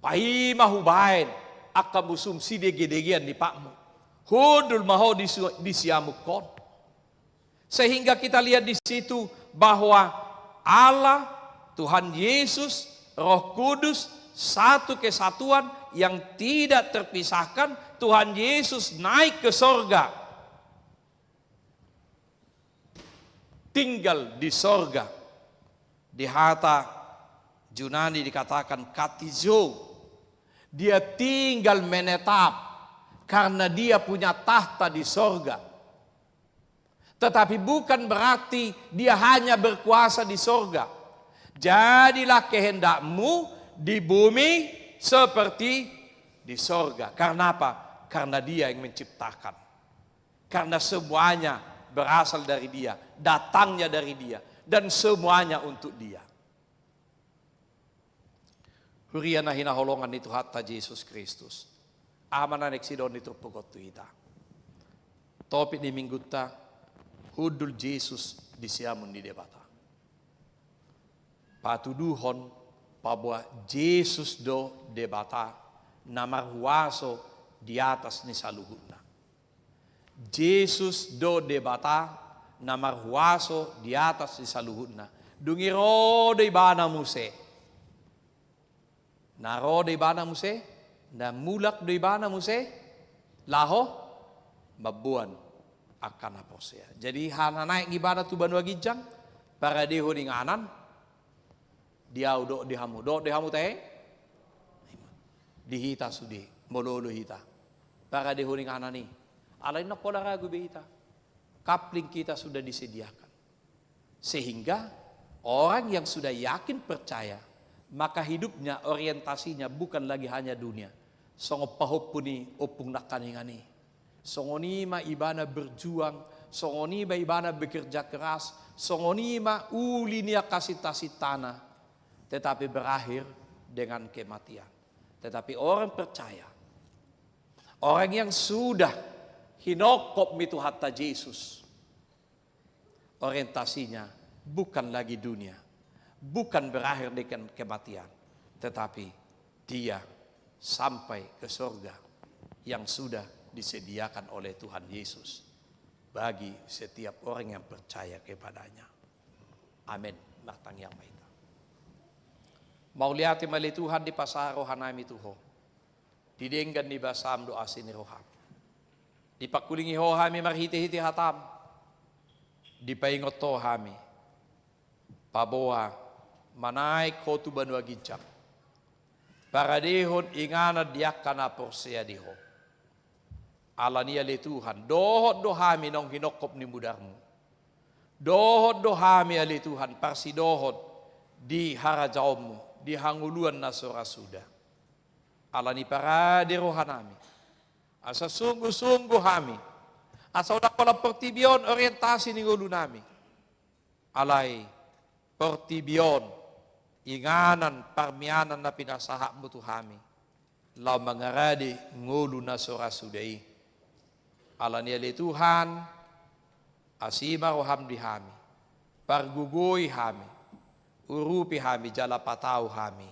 pai mahu bain akabusum si degedegian di pakmu hudul maho di siamukon. Sehingga kita lihat di situ bahwa Allah, Tuhan Yesus, Roh Kudus, satu kesatuan yang tidak terpisahkan. Tuhan Yesus naik ke sorga, tinggal di sorga. Di hata Yunani dikatakan katizo, dia tinggal menetap karena dia punya tahta di sorga. Tetapi bukan berarti dia hanya berkuasa di sorga. Jadilah kehendakmu di bumi seperti di sorga. Karena apa? Karena dia yang menciptakan. Karena semuanya berasal dari dia, datangnya dari dia, dan semuanya untuk dia. Huriana hinaholongan itu hatta Yesus Kristus. Amanan eksidon itu pokok ita. Topik di minggu ta hudul Yesus di siamun di debata. Patuduhon bahwa Yesus do debata na marhuaso di atas ni saluhutna. Yesus do debata na marhuaso di atas ni saluhutna. Dungiro do ibana muse. Naro do ibana muse. Na mulak do ibana muse. Laho mabuan akan aposya. Jadi hana naik ibana tu banua gijang para deho dinganan dia do dihamu teh dihita sudi mololo hita para deho dinganan ni alain na pola ragu behita kapling kita sudah disediakan sehingga orang yang sudah yakin percaya maka hidupnya orientasinya bukan lagi hanya dunia songo pahopuni opung nakaningani songonima ibana berjuang songonima ibana bekerja keras songonima ulinia kasih tanah tetapi berakhir dengan kematian. Tetapi orang percaya orang yang sudah hinokop mitu hatta Yesus orientasinya bukan lagi dunia bukan berakhir dengan kematian tetapi dia sampai ke surga yang sudah disediakan oleh Tuhan Yesus bagi setiap orang yang percaya kepadanya. Amin. Matang yang baik. Mau lihat mali Tuhan di pasar rohanami tuho. Didenggan di basam doa sini roham. Di pakulingi rohami marhiti-hiti hatam. Di paingot tohami. Paboa manaik kotu banua gijak. Para dehon ingana diakana porsia diho. Alania le Tuhan. Dohot dohami nong hinokop ni mudarmu. Dohot dohami ali Tuhan. Parsi dohot di harajaumu. Di hanguluan nasora sudah. Alani para derohanami. Asa sungguh-sungguh kami. Asa udah kola pertibion orientasi ni ngulu nami. Alai pertibion inganan parmianan na pinasahak mo tuhami. Lau mangaradi ngulu nasora sudai. Alani ali Tuhan asima roham di hami. Pargugoi hami. Urupi hami jala patau hami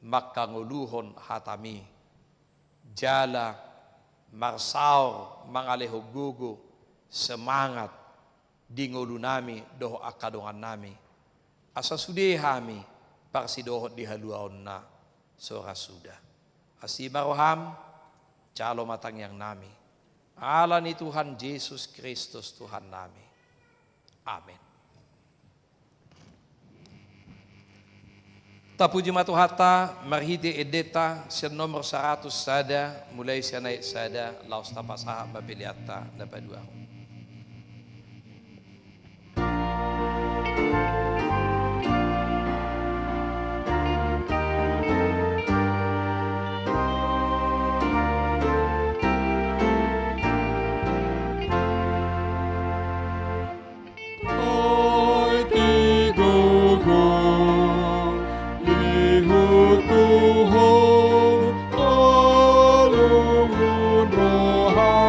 maka nguluhon hatami jala marsaur mangaleho gugu semangat di ngulu nami doh akadongan nami asa sudi hami parsi doh di haluaon na sora sudah asima roham calo matang yang nami alani Tuhan Yesus Kristus Tuhan nami. Amin. Tapuji matu hata marhiti edeta sen nomor 100 sada mulai sen naik sada laos tapasaha mapiliata dapat dua.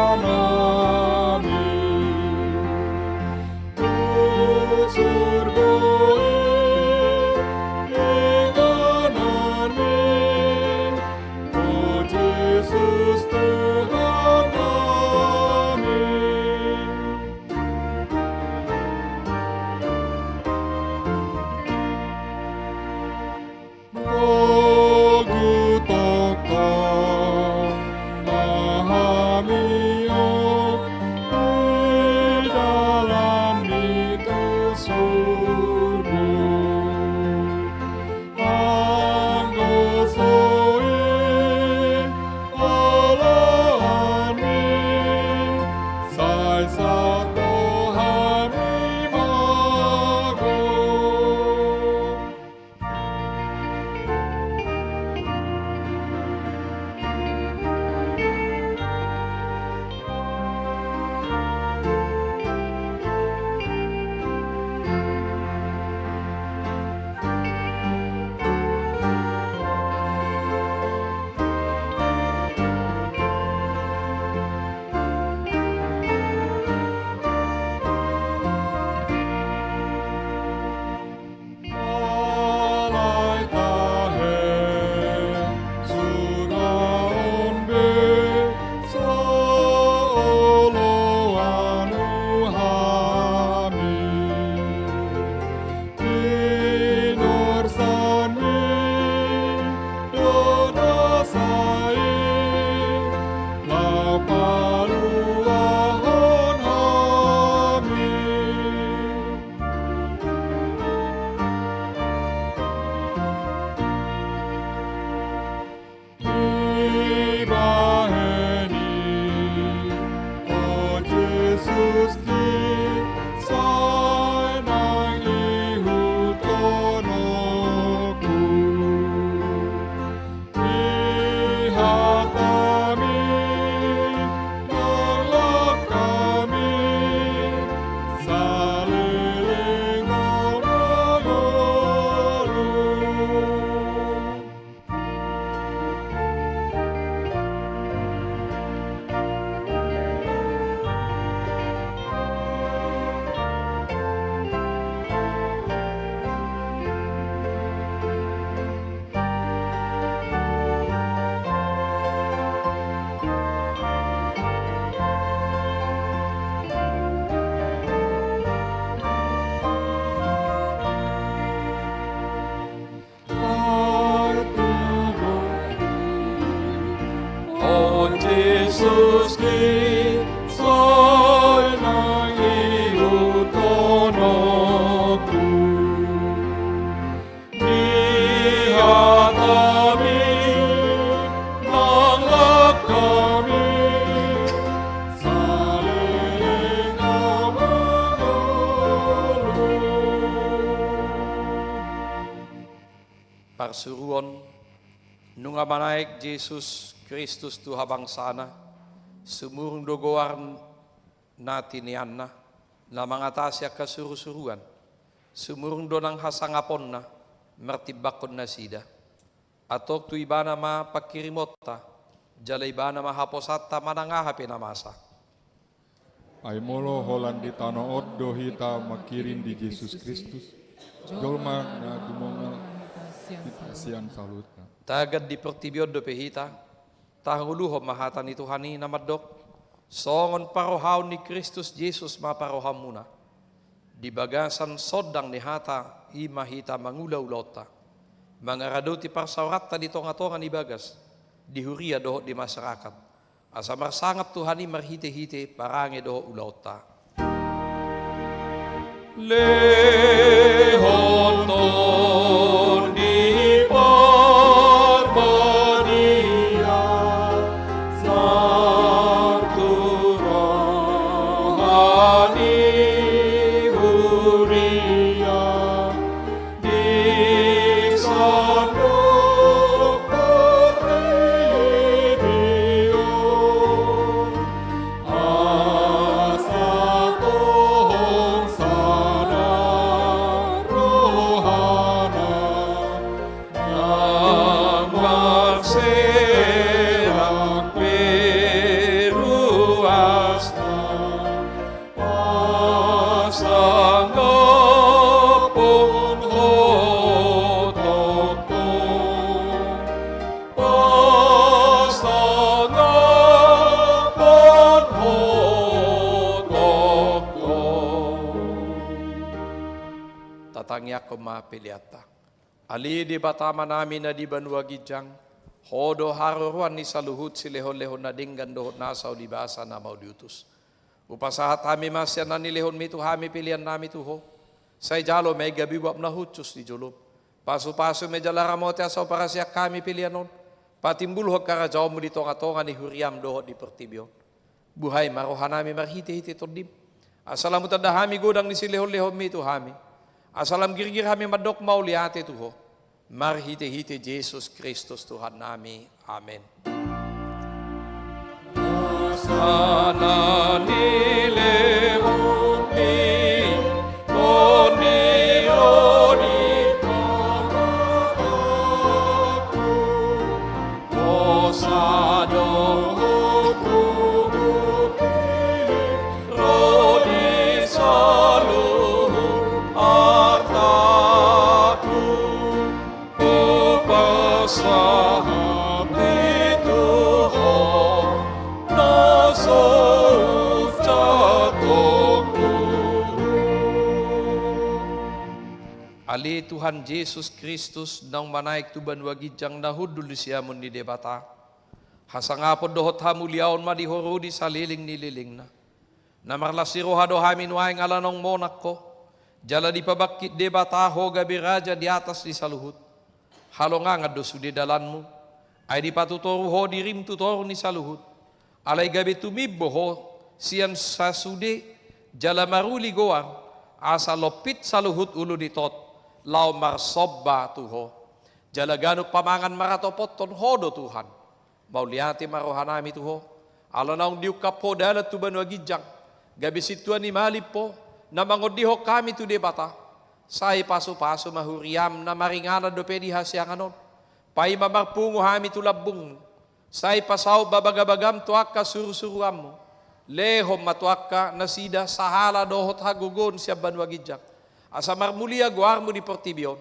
Rohanami Yesus Kristus nang iutonoku lihat kami nang kami saling Parsuruan nung manaik Jesus Kristus Tuha bangsana sumurung dogoan natinian na mangatasya kasuru-suruan sumurung donang hasangapon na mertibakon na sida atok tu ibana ma pakirimota jala ibana ma haposata manangahapi na masa Ay molo holan di tanah oddo hita makirin di Yesus Kristus jolma na dumongal kasihan salutna tagad di pertibiod do pehita tahuluho mahatan itu hani namadok songon parohaw ni Kristus Jesus maparoham muna di bagasan sodang ni hata imahita mangulaw-lota mangarado ti parsawrata di tonga-tonga ni bagas di huria doho di masyarakat asa marsangap tuhani marhite-hite parange doho ulota lehon di Parmania sartu rohani huria di sanduk perilion asa tohong sana rohana nang magserak peruasna pasanggapon hotokon pasanggapon hotokon tatangya ko mapiliata ali di batama namin na di banwa gijang hodo haruruan ni saluhut si lehon-lehon na dinggan dohot nasaw di basa na maudiutus upasahat hami masyan na nilehon mi tu hami pilihan nami tuho say jalo may gabi wap na hutsus di julub pasu-pasu may jalaramote asaw para siya kami pilihan nun patimbulhog karajaw mo di tonga-tonga ni huriam dohot di pertibyon buhay marohan nami marhite-hite toddim asalam utanda hami godang ni si lehon-lehon mi tu hami asalam girgir hami madok mauliate tuho marhite-hite Jesus Kristus Tuhan nami amin sana nilehon mi toni oni tamaku osado rodi saluhu artaku upasahap dituho nasuf catok Ali Tuhan Yesus Kristus nang manaik tuban wagijang nahudul siyamun ni debata hasangapod dohot hamuliaon madihoro di saliling nililing na namarlasiro hado hamin waing alanong monak ko jala di pabakit debata ho gabi raja di atas di saluhut halongangad do sudi dalanmu ay di patutoro ho dirim tutoro ni saluhut alay gabi tumibbo ho siyan sa sudi jala maruli goar asa lopit saluhut ulo di tot law marsobba tuho jala ganuk pamangan maratopot ton hodo Tuhan mauliati marohanami tuho alanaong diukap ho dalat tuban wagijang gabi situan ni malip po na mangodiho kami tu debata say paso-paso mahuriam na maringana do pedi hasyanganon pay mamarpungo hami tu labung say pasaw babagabagam tuak ka surusuruam mo lehom matuak ka nasida sahala dohot hagugon siya banwagijang asa marmulia guar mo di portibyon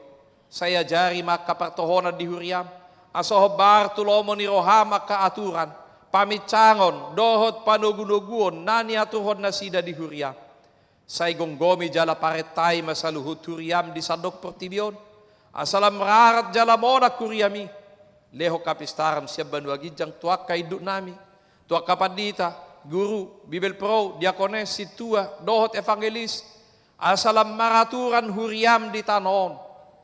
saya jari makapartohonan di huriam asa hobar tulomo ni rohama kaaturan pamitsangon dohot panugunuguon nani atuhon nasida di huriam say gonggomi jala paretay masaluhut huriam di sandok portibyon asalam rarat jala mona kuriami leho kapistaram siya banwagijang tuak kay du nami tua kapandita, guru, bibel pro, diakones, situa, dohot evangelis, asalam maraturan huriam di tanon,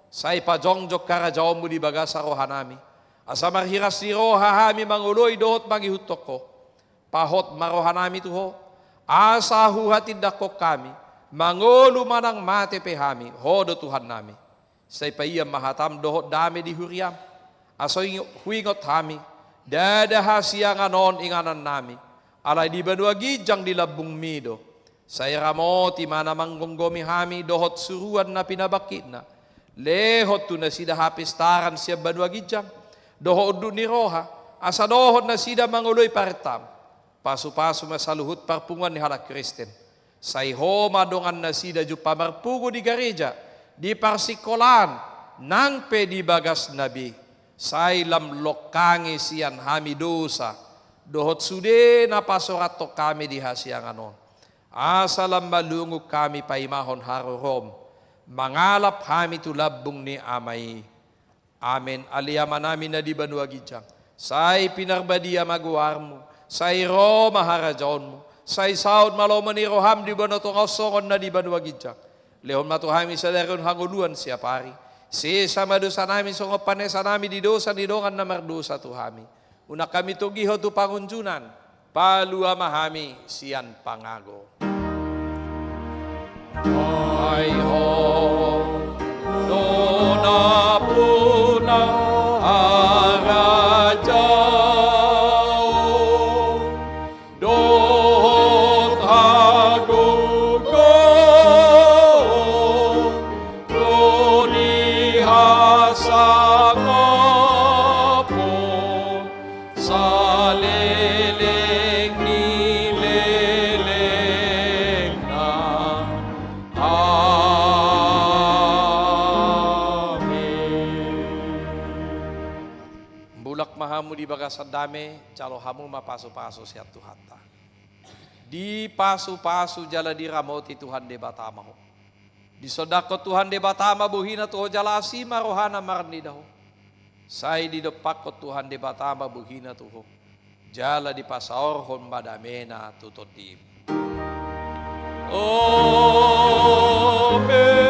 say pajongjok karajawmu di bagasa rohanami, asa marhiras di rohahami manguloy dohot mangihutok ko, pahot marohanami tuho, asa huhatid dakok kami, mangulu manang mate pehami, hodo Tuhan nami, say paiyam mahatam dohot dami di huriam, aso huingot hami, dada hasianganon inganan nami, alay di banua gijang di labung mido, saya ramoti mana manggonggomi hami dohot suruan na pinabakit na, lehot tu na sida hapistaran siya banua gijang, dohot du ni roha, asa dohot na sida manguloy paretam, pasu-pasu masaluhut parpungan ni halak Kristen, say homa dongan na sida ju pamarpugo di gereja, di parsikolan, nang pe di bagas nabi, say lamlok kangi siyan hami dosa, dohot sude na pasorato kami di hasianganon. Asalam malungog kami paimahon harorom, mangalap hami tulabong ni amay. Amen. Aliyaman namin na di banua gijang, say pinarbadia maguarmo, say ro maharajon mo, say saud maloman ni roham di banotong osongon na di banua gijang. Lehon matuhami sa leron hanguluan siya pari. Si sama dosa namin songopan sa namin di dosa di dongan na mardosa tuhami. Una kami tugiho tu pangunjunan, palua mahami siyan pangago. Ay ho, dona puna arajao, dohot hagugo, roni hasangapo, saleleng nileleng na. Bulak mahamu di bagasan dame, calo hamu mapasu-pasu siat Tuhan ta. Di pasu-pasu jala di ramoti Tuhan de batama ho. Di sodako Tuhan de batama buhina tuho jala asima rohana marni daho. Say di depak ko Tuhan de batama buhina tuho. Jala di pasaorhon badamena tutodim. Amen.